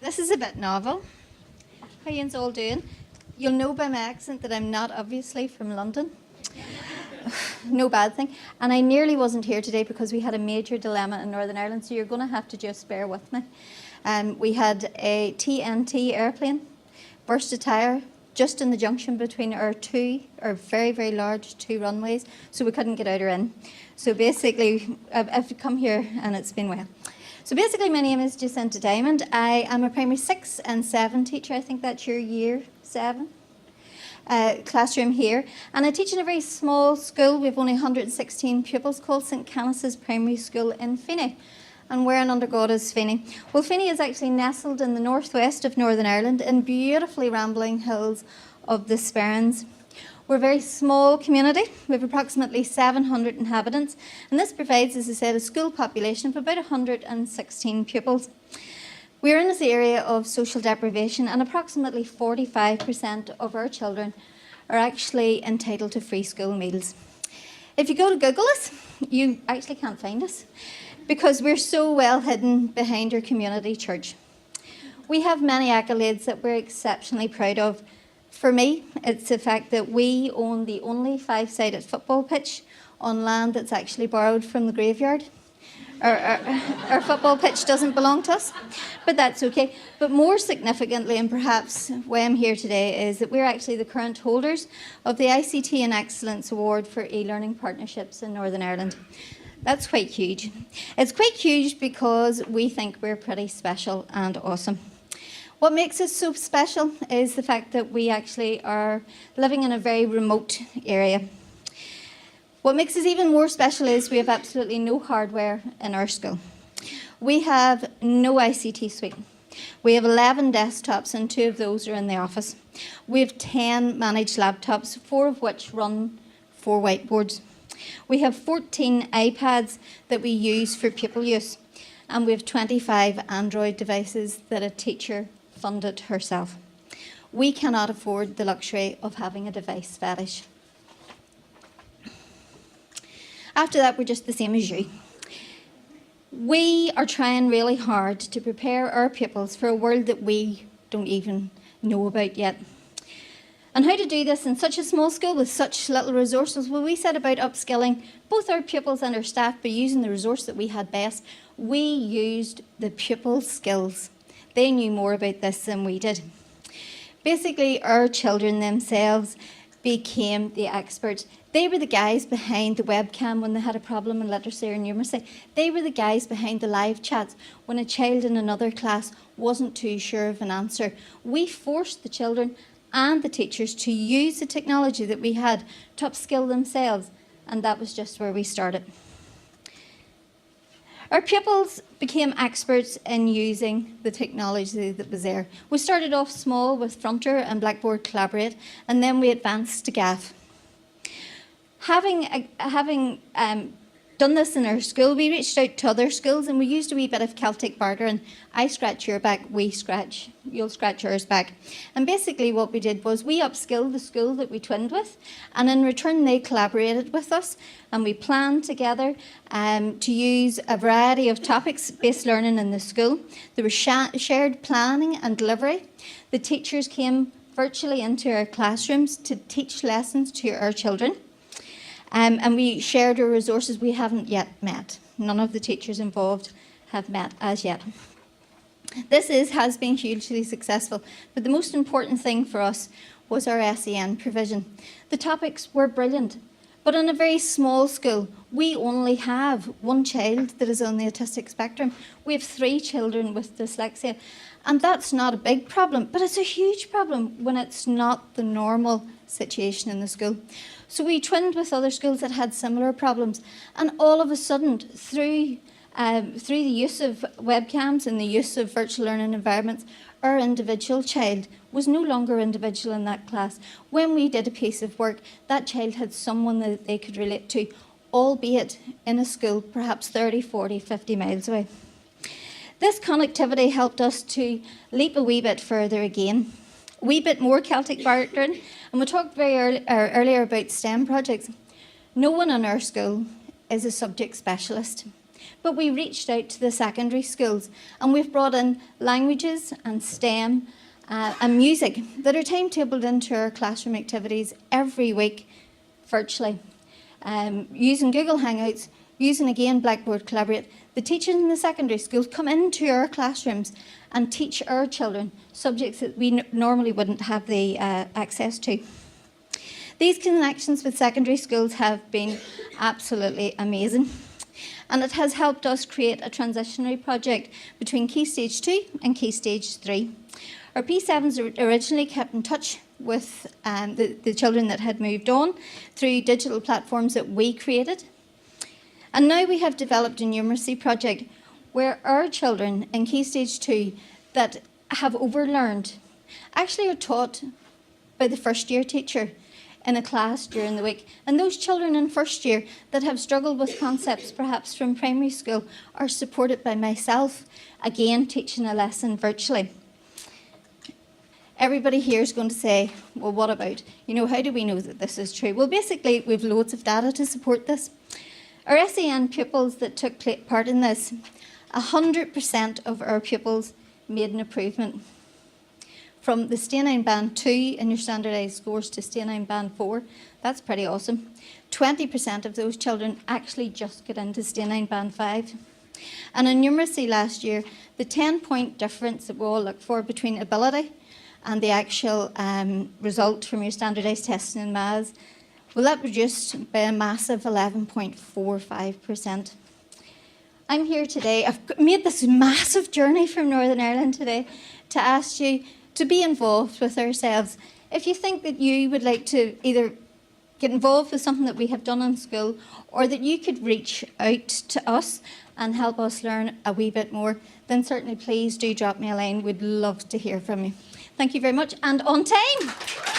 This is a bit novel. How you all doing? You'll know by my accent that I'm not obviously from London. No bad thing. And I nearly wasn't here today because we had a major dilemma in Northern Ireland, so you're going to have to just bear with me. We had a TNT airplane burst a tyre just in the junction between our very, very large two runways, so we couldn't get out or in. So basically, I've come here and it's been well. So basically, my name is Jacinta Diamond. I am a primary 6 and 7 teacher. I think that's your year 7 classroom here. And I teach in a very small school. We have only 116 pupils called St Canice's Primary School in Feeney. And where in under God is Feeney? Well, Feeney is actually nestled in the northwest of Northern Ireland in beautifully rambling hills of the Sperrins. We're a very small community. We have approximately 700 inhabitants, and this provides, as I said, a school population of about 116 pupils. We're in this area of social deprivation, and approximately 45% of our children are actually entitled to free school meals. If you go to Google us, you actually can't find us because we're so well hidden behind our community church. We have many accolades that we're exceptionally proud of. For me, it's the fact that we own the only 5-sided football pitch on land that's actually borrowed from the graveyard. Our football pitch doesn't belong to us, but that's okay. But more significantly, and perhaps why I'm here today, is that we're actually the current holders of the ICT and Excellence Award for e-learning partnerships in Northern Ireland. That's quite huge. It's quite huge because we think we're pretty special and awesome. What makes us so special is the fact that we actually are living in a very remote area. What makes us even more special is we have absolutely no hardware in our school. We have no ICT suite. We have 11 desktops and 2 of those are in the office. We have 10 managed laptops, 4 of which run 4 whiteboards. We have 14 iPads that we use for pupil use, and we have 25 Android devices that a teacher funded herself. We cannot afford the luxury of having a device fetish. After that, we're just the same as you. We are trying really hard to prepare our pupils for a world that we don't even know about yet. And how to do this in such a small school with such little resources? Well, we set about upskilling both our pupils and our staff by using the resource that we had best. We used the pupil skills. They knew more about this than we did. Basically, our children themselves became the experts. They were the guys behind the webcam when they had a problem in literacy or numeracy. They were the guys behind the live chats when a child in another class wasn't too sure of an answer. We forced the children and the teachers to use the technology that we had to upskill themselves, and that was just where we started. Our pupils became experts in using the technology that was there. We started off small with Fronter and Blackboard Collaborate, and then we advanced to GAF. Having done this in our school, we reached out to other schools and we used a wee bit of Celtic bartering. I scratch your back, you'll scratch yours back. And basically what we did was we upskilled the school that we twinned with, and in return they collaborated with us, and we planned together to use a variety of topics-based learning in the school. There was shared planning and delivery. The teachers came virtually into our classrooms to teach lessons to our children. And we shared our resources. We haven't yet met. None of the teachers involved have met as yet. This has been hugely successful, but the most important thing for us was our SEN provision. The topics were brilliant, but in a very small school, we only have 1 child that is on the autistic spectrum. We have 3 children with dyslexia, and that's not a big problem, but it's a huge problem when it's not the normal situation in the school. So we twinned with other schools that had similar problems, and all of a sudden, through the use of webcams and the use of virtual learning environments, our individual child was no longer individual in that class. When we did a piece of work, that child had someone that they could relate to, albeit in a school perhaps 30, 40, 50 miles away. This connectivity helped us to leap a wee bit further again. A wee bit more Celtic bartering, and we talked earlier about STEM projects. No one in our school is a subject specialist. But we reached out to the secondary schools, and we've brought in languages and STEM and music that are timetabled into our classroom activities every week virtually. Using Google Hangouts, using again Blackboard Collaborate, the teachers in the secondary schools come into our classrooms and teach our children subjects that we normally wouldn't have the access to. These connections with secondary schools have been absolutely amazing, and it has helped us create a transitionary project between Key Stage 2 and Key Stage 3. Our P7s originally kept in touch with the children that had moved on through digital platforms that we created. And now we have developed a numeracy project where our children in Key Stage 2 that have overlearned actually are taught by the first year teacher in a class during the week. And those children in first year that have struggled with concepts perhaps from primary school are supported by myself, again teaching a lesson virtually. Everybody here is going to say, well, what about? How do we know that this is true? Well, basically, we've loads of data to support this. Our SEN pupils that took part in this, 100% of our pupils made an improvement. From the State 9 Band 2 in your standardised scores to State 9 Band 4, that's pretty awesome. 20% of those children actually just get into State 9 Band 5. And in numeracy last year, the 10-point difference that we all look for between ability and the actual result from your standardised testing in maths, well, that reduced by a massive 11.45%. I'm here today, I've made this massive journey from Northern Ireland today to ask you to be involved with ourselves. If you think that you would like to either get involved with something that we have done in school, or that you could reach out to us and help us learn a wee bit more, then certainly please do drop me a line. We'd love to hear from you. Thank you very much, and on time.